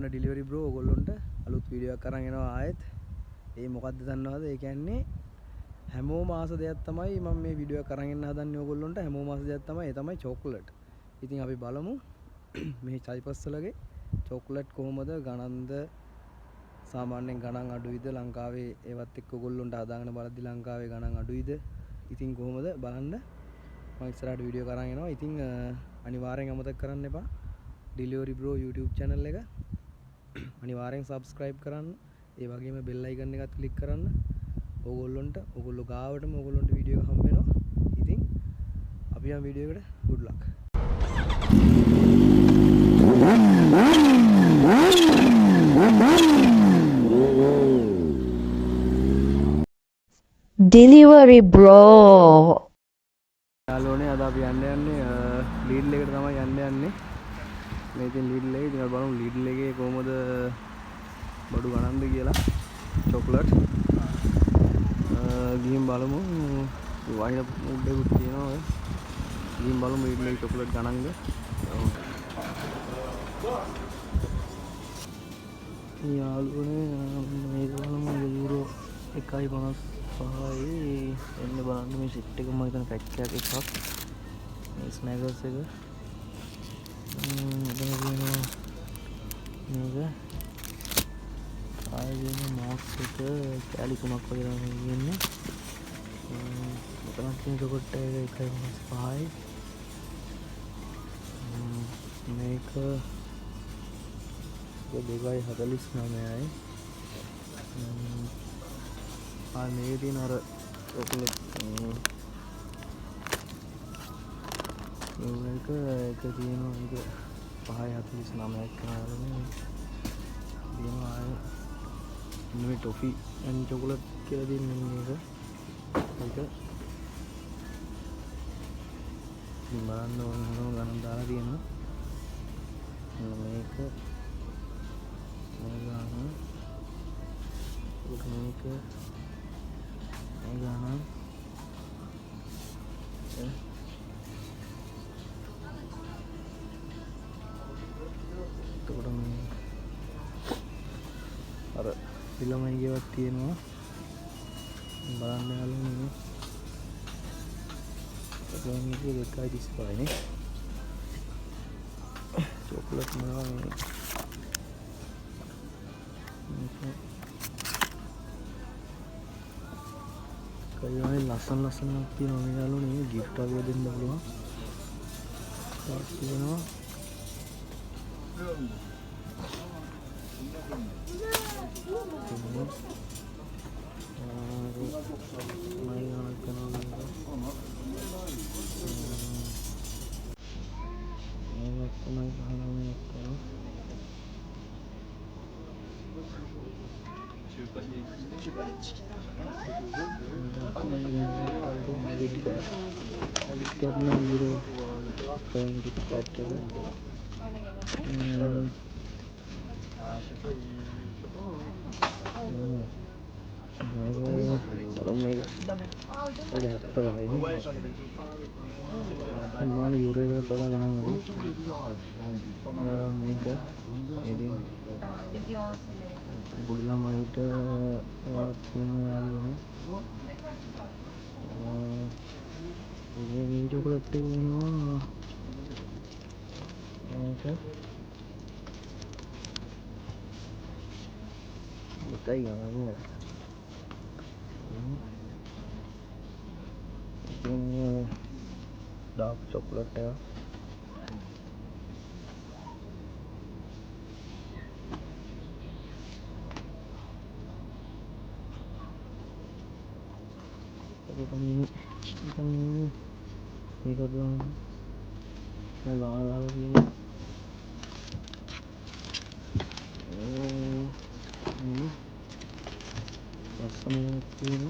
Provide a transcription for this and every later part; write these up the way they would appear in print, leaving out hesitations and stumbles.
ඔන්න delivery bro ඔයගොල්ලන්ට අලුත් වීඩියෝ එකක් අරන් එනවා ආයෙත්. ඒ මොකද්ද දන්නවද? ඒ කියන්නේ හැමෝම ආස දෙයක් තමයි මම මේ වීඩියෝ එක අරන් එන්න හදන්නේ ඔයගොල්ලන්ට. හැමෝම ආස දෙයක් තමයි. ඒ තමයි චොක්ලට්. ඉතින් අපි බලමු මේ චයිපස් වලගේ චොක්ලට් කොහොමද ගණන්ද සාමාන්‍යයෙන් ගණන් අඩුයිද ලංකාවේ ඒවත් එක්ක ඔයගොල්ලන්ට හදාගෙන බලද්දි ලංකාවේ ගණන් අඩුයිද? ඉතින් කොහොමද බලන්න මම ඉස්සරහට වීඩියෝ කරන් එනවා. ඉතින් අනිවාර්යෙන් අමතක කරන්න එපා ඩිලිවරි බ්‍රෝ YouTube channel එක අනිවාර්යෙන් subscribe කරන්න. ඒ වගේම bell icon එකත් click කරන්න. ඔයගොල්ලෝ ගාවටම ඔයගොල්ලන්ට වීඩියෝ එක හම්බ වෙනවා. ඉතින් අපි යම් වීඩියෝ එකට good luck. Delivery bro. යාළුවනේ අද අපි යන්නේ ලීඩ්ල් එකට තමයි යන්නේ. මේ ඉතින් ලීඩ්ල් එකේ ඉතින් අපි බලමු ලීඩ්ල් එකේ කොහොමද බඩු ගණන්ද කියලා චොක්ලට් ගිහින් බලමු. වයින් මුඩ් එකක් තියෙනවා ඔය. ගිහින් බලමු ලීඩ්ල් එකේ චොක්ලට් ගණන්ද. යාළුවනේ මේක බලමු යුරෝ 1.55යි එන්න බලන්න මේ සිට් එක මම හිතන පැක් එකක් මේ ස්නැකර්ස් එක මෙතන තියෙනවා මේක ආයෙත් මාක්ස් එක කැලි 3ක් වගේ තමයි තියෙන්නේ මෙතන තියෙන චොකලට් එක 1.55යි මේක 2.49යි මේ තියෙන අර චොකලට් ඒක තියෙනවා ඒක 5.49ක් කරනවා තියෙනවා ආයේ මේ ටොෆි ඇන් චොකලට් කියලා තියෙන මේක බලන්න ඕන ගණන් දාලා තියෙනවා මේක ගණන් එතකොට මේ අර ළමයි ගෙවක් තියෙනවා බලන්න යාළුවනේ මේක 2.35 නේ චොකලට් මොනවා මේ කයිවනේ ලස්සනක් තියෙනවා මේ යාළුවනේ gift එකක් දෙන්න පුළුවන් තියෙනවා dark chocolate එක මේක දුන්න ලාලා තියෙන ලස්සන තියෙන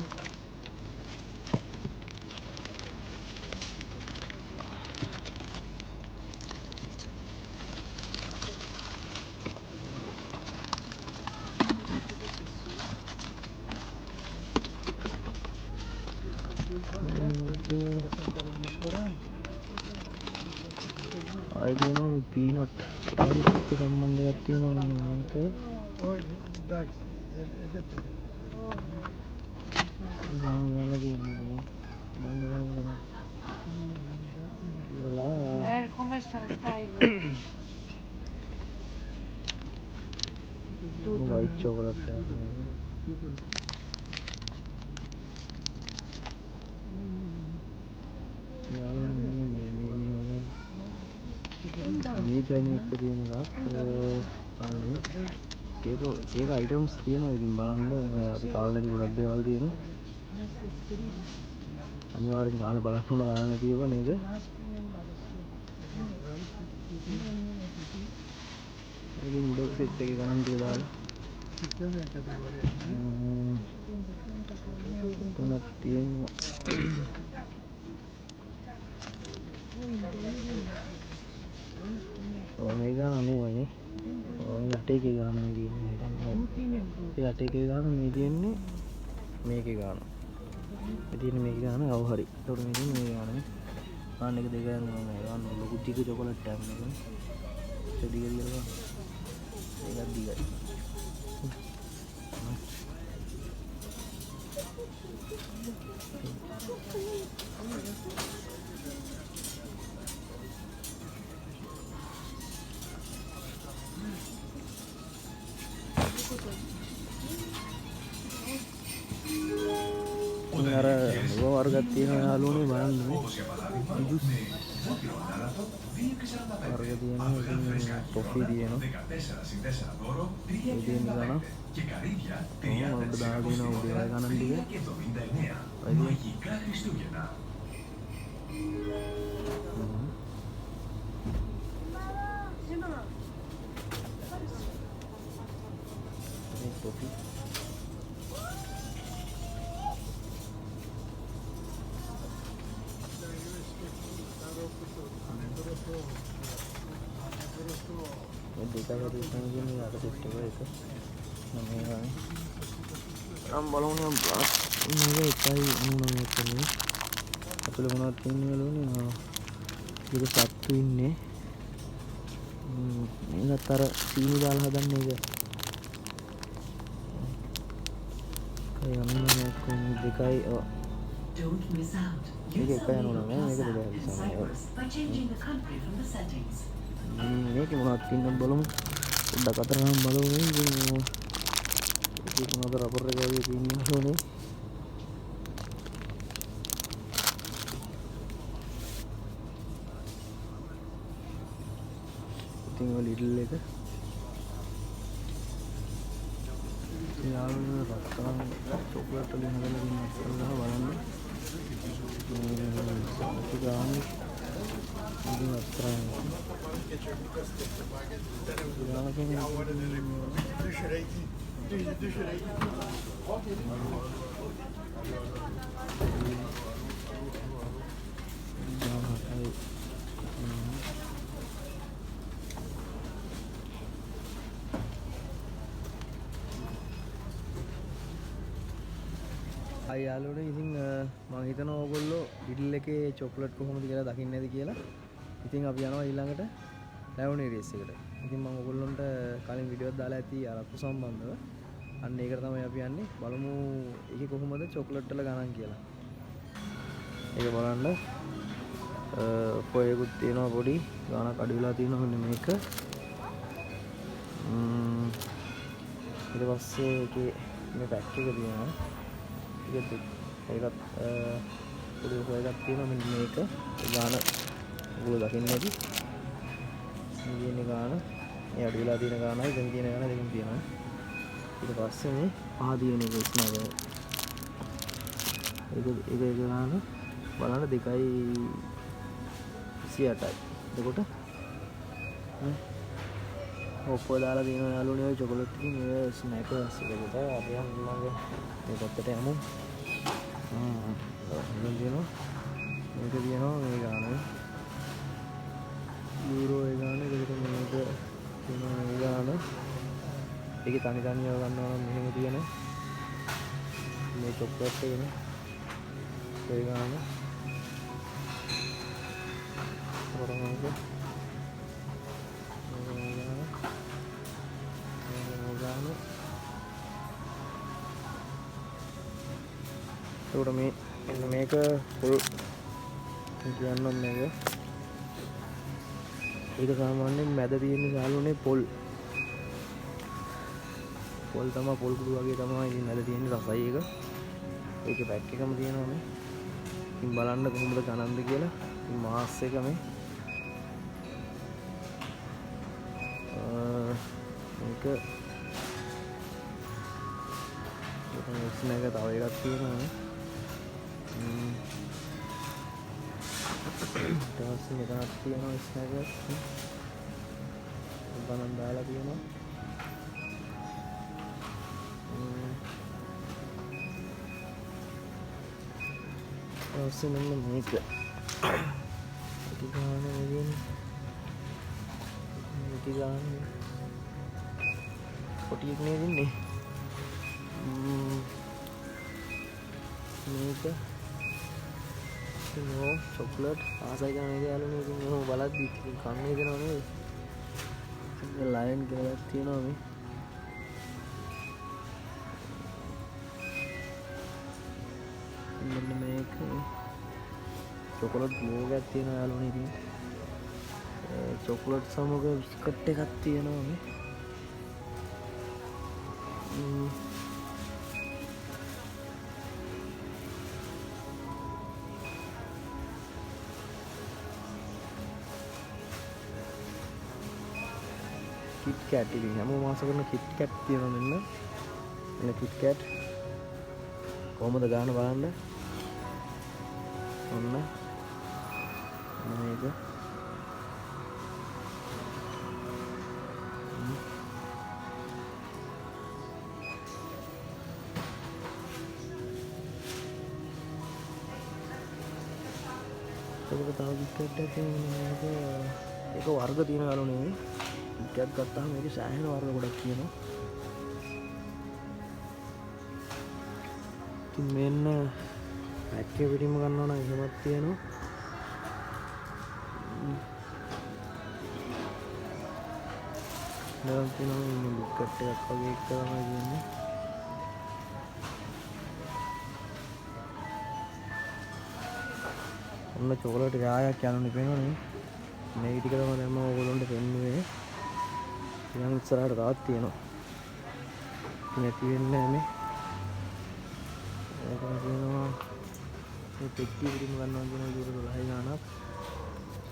I don't know පීනට් එක්ක සම්බන්ධයක් තියෙනවා මේක. ඔය ඩක් එදත් ගානලා කියන්නේ බංගලා come stai? white chocolate ඒක අයිටම්ස් තියෙනවා. ඉතින් බලන්න අපි කාලෙදි ගොඩක් දේවල් තියෙනවා. අනිවාර්යෙන් ගාන බලන්න ඕන ගාන තියෙනවා නේද? ඉතින් උඩ සෙට් එකේ ගණන් ටික දාලා තුනක් තියෙනවා. මේ ගාන 90නේ. යටේ එකේ ගාන මේ තියෙන්නේ. යටේ එකේ ගාන මේ තියෙන්නේ මේකේ ගාන. මේ තියෙන්නේ මේකේ ගාන කව හරි. ඒකට මේ තියෙන්නේ මේ ගාන. ගාන එක දෙක යනවා මේ ගාන ලොකු ටික චොකලට් එකක් නේ. ටෙඩි ගියලා ඒකත් දිගයි. අර වර්ගයක් තියෙන යාළුවනේ බලන්න මේ ජුස් වර්ග තියෙනවා. ඉතින් කොෆි තියෙනවා. ඉතින් ගන්න මොකද දාලා තියෙනවා උඩ ගණන් ටික. කොෆි දෙකකට ඉස්සන් අර සෙට් එක එක මම ගානේ නම් බලමු නම් මේක 1.99 කියන්නේ අපල මොනවද තියෙන්නේ වලුනේ. මේක සත්තු ඉන්නේ. මේකත් අර සීනි දාලා හදන්නේ ඒක. ඒ අනුනේ කොහොමද දෙකයි Don't miss out. මේක එකයි අනුනේ මේක දෙකයි by changing the country from the settings. මේක මොනවද තියෙනවද බලමු. පොඩ්ඩක් අතර නම් බලමු නේ. ඉතින් මොනවද රබර් එක වගේ තියෙනවනේ. ඉතින් ඔය ලිටල් එක යාළුවෝ රත්තරන් චොක්ලට් වලින් හදලා තියෙන අස්සල්ලා බලන්න. ඒක ගානේ ඉතින් රත්තරන් යාළුවනේ ඉතින් මම හිතනවා ඕගොල්ලෝ ලිටල් එකේ චොක්ලට් කොහොමද කියලා දකින්නේ නැති කියලා. ඉතින් අපි යනවා ඊළඟට ලැබුණේ රේස් එකට. ඉතින් මම ඕගොල්ලන්ට කලින් වීඩියෝ එකක් දාලා ඇති අරක්කු සම්බන්ධව. අන්න ඒකට තමයි අපි යන්නේ. බලමු ඒකේ කොහොමද චොක්ලට් වල ගණන් කියලා. ඒක බලන්න පොයකුත් තියෙනවා පොඩි ගානක් අඩු වෙලා තියෙනවා මෙන්න මේක. ඊට පස්සේ ඒකේ මේ පැක් එක තියෙනවා. ඒකත් පොඩි පොයකක් තියෙනවා මෙන්න මේක. ගාන ඔයගොල්ලෝ දකින්න ඇති. මේ තියෙන ගාන මේ අඩු වෙලා තියෙන ගානයි දැන් තියෙන ගාන දෙකම තියෙනවා. ඊට පස්සේ මේ පහ තියෙන එක ඉස්මග ඒක ගාන බලන්න 2.28යි. එතකොට ඔක්කොම දාලා තියෙන යාළුවනේ ඔය චොකලට් එකකින් මේ ස්නැකර්ස් එකට අපි යන්නේ මේ පැත්තට යමු. මේක තියෙනවා මේ ගාන යූරෝ ඒ ගාන. ඒකට මේක තියෙනවා මේ ගාන. ඒකේ තනි තනියව ගන්නවා නම් මෙහෙම තියෙන මේ චොක්ලට් එකනේ ඒ ගාන. ඒකට මේ මෙන්න මේක පොල් කියන්නම් මේක. ඒක සාමාන්‍යයෙන් මැද තියෙන යාළුවනේ පොල්. පොල් තමයි පොල් කුඩු වගේ තමයි ඉතින් මැද තියෙන රසයි එක. ඒකේ පැක් එකම තියෙනවා මේ. ඉතින් බලන්න කොහොමද ගණන්ද කියලා. ඉතින් මාස් එක මේ මේක ස්නැක තව එකක් තියෙනවා නේ. ඊට පස්සේ මෙතනක් තියෙනවා ස්නැක. ගණන් දාලා තියෙනවා. ඊට මෙන්න මේක. ඉති ගාන වගේ ඉති ගාන කොටියක් නේ දෙන්නේ. මේක නෝ චොක්ලට් ආසයි ගන්න නේද යාළුවනේ. ඉතින් එහෙම බලද්දි ඉතින් කන්නේ දෙනව නේද. ඉතින් ලයන් කියලා තියෙනවා මේ. මෙන්න මේක චොකලට් බ්ලෝ එකක් තියෙනවා යාළුවනේ. ඉතින් චොකලට් සමග බිස්කට් එකක් තියෙනවා මේ. කිට් කැට් ඉතින් හැමෝම ආස කරන කිට් කැට් තියෙනවා මෙන්න. මෙන්න කිට් කැට් කොහමද ගන්න බලන්න. ඔන්න මේක ඒක තව කිට් කැට් එකක් ඒක වර්ග තියෙන ගාලුනේ. කිට් කැට් ගත්තාම මේකේ සෑහෙන වර්ග ගොඩක් තියෙනවා. ඉතින් මෙන්න පැක් එක පිටින්ම ගන්නවා නම් එහෙමත් තියෙනවා. දැන් තියෙනවා මේ බිස්කට් එකක් වගේ එක තමයි කියන්නේ. ඔන්න චොකලට් ගායක් යනුනේ පේනවනේ. මේ ටික තමයි දැන් මම ඔයගොල්ලන්ට පෙන්නුවේ. ඊළඟ ඉස්සරහට තවත් තියෙනවා. නැති වෙන්නේ නැහැ මේ. ඒක කියනවා මේ පෙට්ටිය පිටින්ම ගන්නවා කියන විදිහට 12 ගාණක්.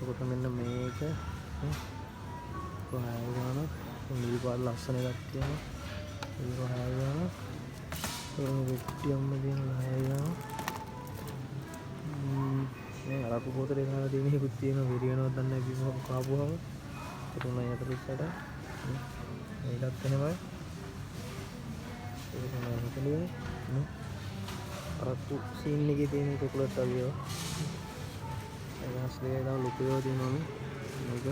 ඒකට මෙන්න මේක 12 ගාණක්. නිල් පාට ලස්සන එකක් තියෙනවා. ඒක 12 ගාණක්. ඒ පෙට්ටියම තියෙන 10 ගාණක්. මේ අරපු පොතේ ගාලා තියෙන එකකුත් තියෙනවා. වෙරි වෙනවද දන්නේ නැහැ බිම කාපුවම. ඒක උනා යට පිටට. මේකත් එහෙමයි. ඒක තමයි හිතන්නේ. අරපු සීන් එකේ තියෙන චොකලට් වගේ. ඒක ඇස්ලේ දාලා ලුකෝ දෙනවා මේ. මේක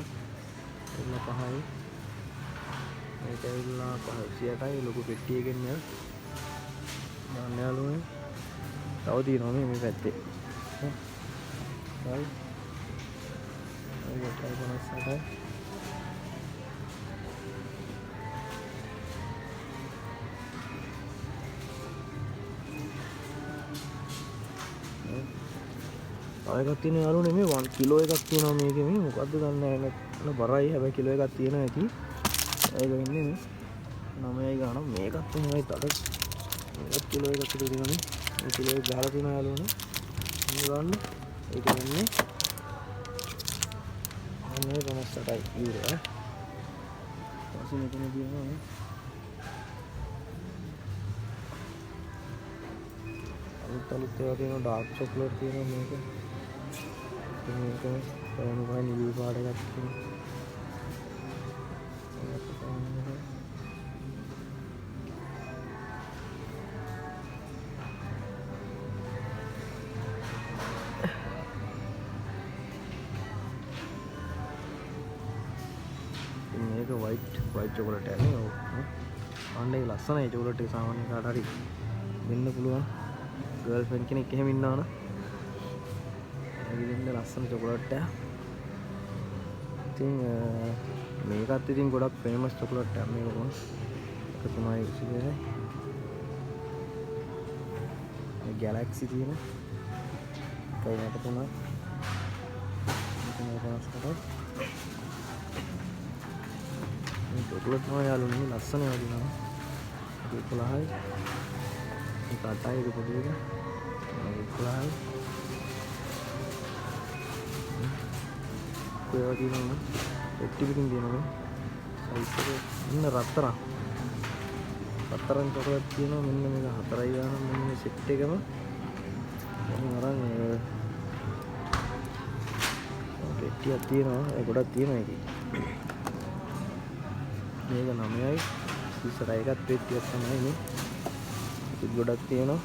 එන්න 5යි. මේක ඇවිල්ලා 500ටයි ලොකු පෙට්ටියකින් යන. ගන්න යාළුවනේ. තව තියෙනවා මේ පැත්තේ. හරි. ඒක 58යි. එකක් තියෙන යාළුවනේ මේ 1 කිලෝ එකක් තියෙනවා මේකේ මේ මොකද්ද දන්නේ නැහැ බරයි හැබැයි කිලෝ එකක් තියෙනවා ඇති ඒක වෙන්නේ මේ 9යි ගාණක් මේකත් එහෙමයි තද මේකත් කිලෝ එකක් විතර තියෙනවානේ මේ කිලෝ එක ගහලා තියෙනවා යාළුවනේ මේ ගන්න ඒක වෙන්නේ අනේ 58යි යුරෝ ඊපස්සේ මෙතන තියෙනවා මේ අලුත් ඒවා තියෙනවා ඩාර්ක් චොකලට් තියෙනවා මේක මේක පෑනුකයි නිල් පාට එකක් තියෙනවා මේක white chocolate එකනේ ඔව් අන්නේ ලස්සනයි chocolate එක සාමාන්‍ය කාට හරි දෙන්න පුළුවන් ගර්ල් ෆ්‍රෙන්ඩ් කෙනෙක් එහෙම ඉන්නවනම් දෙන්න ලස්සන chocolate එක ඉතින් මේකත් ඉතින් ගොඩක් famous chocolate එකක් මේක කොහොමද ඒක තමයි ඉතින් ගැලැක්සි තියෙන 1.3 මේ චොක්ලට් තමයි යාළුවනේ ලස්සන වදිනවා 11යි ඒක 8යි ඒක පොඩි එක 11යි ඒවා තියෙනවා පෙට්ටි පිටින් තියෙනවා සයිස් එක ඉන්න රත්තරන් චොකලට් තියෙනවා මෙන්න මේක 4යි ගන්න මෙන්න මේ සෙට් එකම දැන් අරන් පෙට්ටියක් තියෙනවා ඒ ගොඩක් තියෙනවා ඒකේ මේක 9යි ඉස්සර එකත් පෙට්ටියක් තමයි මේ ඒක ගොඩක් තියෙනවා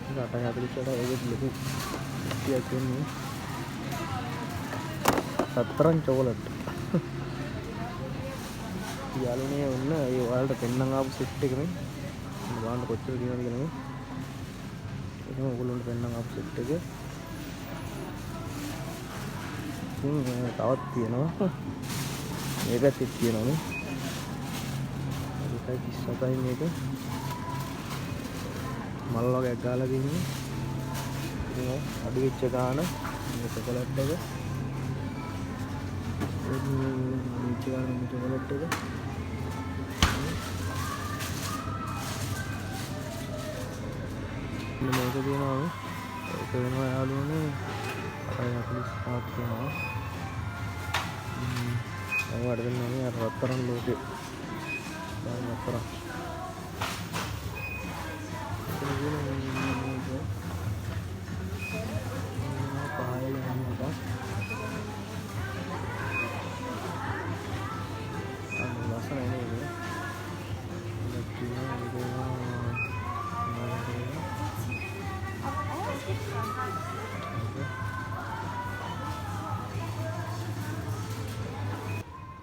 ඒක 8.48ට ඒකත් ලොකු පෙට්ටියක් තියෙනවා රත්තරන් චොකලට් යාළුවනේ ඔන්න ඒ ඔයාලට පෙන්නන් ආපු සෙට් එක මේ බලන්න කොච්චර දිනවද කියලා මේ එහෙනම් ඔයගොල්ලන්ට පෙන්නන් ආපු සෙට් එක තවත් තියෙනවා මේ පැත්තේ තියෙනවා නේ ඒකයි 37යි මේක මල් වගේක් ගාලා තියෙන්නේ ඉතින් අඩු වෙච්ච ගාන මේ චොකලට් එක මේ චොකලට් එක මේක තියෙනවා ඒක වෙනවා යාළුවනේ 8.45ක් තියෙනවා දැන් වඩ දෙන්නේ අර රත්තරන් ලෝකේ දැන් රත්තරන්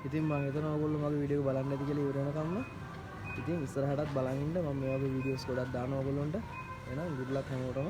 ඉතින් මම හිතනවා ඔයගොල්ලෝ මගේ වීඩියෝ එක බලන්න නැති කියලා ඉවර වෙනකම්ම ඉතින් ඉස්සරහටත් බලන් ඉන්න මම මේ වගේ වීඩියෝස් ගොඩක් දානවා ඔයගොල්ලන්ට එහෙනම් good luck හැමෝටම